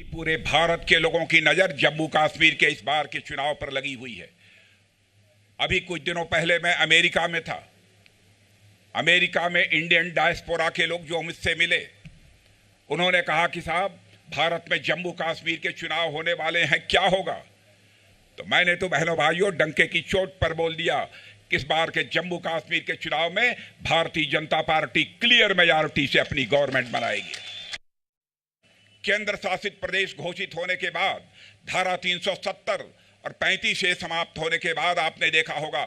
पूरे भारत के लोगों की नजर जम्मू कश्मीर के इस बार के चुनाव पर लगी हुई है। अभी कुछ दिनों पहले मैं अमेरिका में था। अमेरिका में इंडियन डायस्पोरा के लोग जो मुझसे मिले, उन्होंने कहा कि साहब, भारत में जम्मू कश्मीर के चुनाव होने वाले हैं, क्या होगा? तो मैंने तो बहनों भाइयों डंके की चोट पर बोल दिया कि इस बार के जम्मू कश्मीर के चुनाव में Bharatiya Janata party clear majority से अपनी गवर्नमेंट बनाएगी। केंद्र शासित प्रदेश घोषित होने के बाद धारा 370 और 35 से समाप्त होने के बाद आपने देखा होगा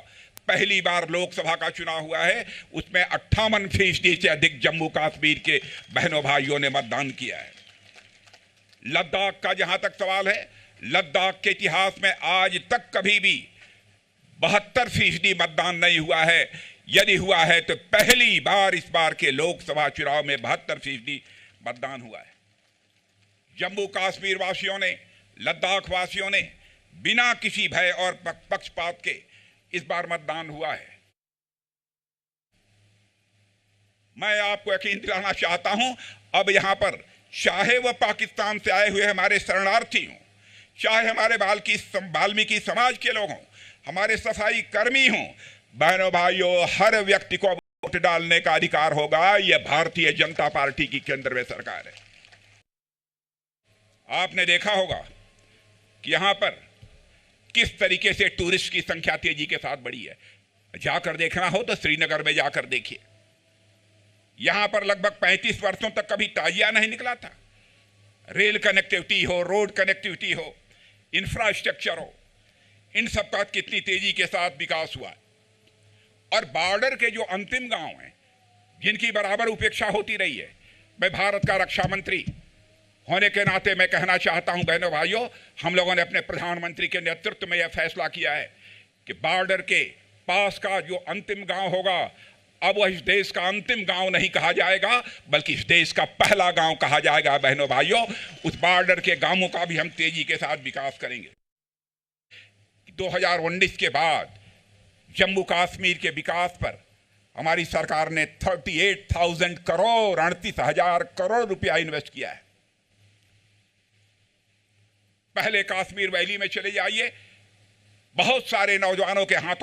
पहली बार लोकसभा का चुनाव हुआ है, उसमें 58% से अधिक जम्मू कश्मीर के बहनों भाइयों ने मतदान किया है। लद्दाख का जहां तक सवाल है, लद्दाख के इतिहास में आज तक कभी भी 72% मतदान नहीं हुआ है। यदि हुआ है तो पहली बार इस बार के लोकसभा चुनाव में 72% मतदान हुआ है। जम्मू कश्मीर वासियों ने, लद्दाख वासियों ने बिना किसी भय और पक्षपात के इस बार मतदान हुआ है। मैं आपको यकीन दिलाना चाहता हूं, अब यहां पर चाहे वह पाकिस्तान से आए हुए हमारे शरणार्थी हों, चाहे हमारे वाल्मीकि समाज के लोग हों, हमारे सफाई कर्मी हों, बहनों भाइयों, हर व्यक्ति को वोट डालने का अधिकार होगा। यह भारतीय जनता पार्टी की केंद्र में सरकार है। आपने देखा होगा कि यहां पर किस तरीके से टूरिस्ट की संख्या तेजी के साथ बढ़ी है। जाकर देखना हो तो श्रीनगर में जाकर देखिए। यहां पर लगभग 35 वर्षों तक कभी ताजिया नहीं निकला था। रेल कनेक्टिविटी हो, रोड कनेक्टिविटी हो, इंफ्रास्ट्रक्चर हो, इन सब का कितनी तेजी के साथ विकास हुआ। और बॉर्डर के जो अंतिम गांव हैं, जिनकी बराबर उपेक्षा होती रही है, मैं भारत का रक्षा मंत्री होने के नाते मैं कहना चाहता हूं बहनों भाइयों, हम लोगों ने अपने प्रधानमंत्री के नेतृत्व में यह फैसला किया है कि बॉर्डर के पास का जो अंतिम गांव होगा, अब वह इस देश का अंतिम गांव नहीं कहा जाएगा, बल्कि इस देश का पहला गांव कहा जाएगा। बहनों भाइयों, उस बॉर्डर के गांवों का भी हम तेजी के साथ विकास करेंगे। 2019 के बाद जम्मू कश्मीर के विकास पर हमारी सरकार ने 38,000 करोड़ 38,000 करोड़ रुपया इन्वेस्ट किया है। पहले कश्मीर वैली में चले जाइए, बहुत सारे नौजवानों के हाथों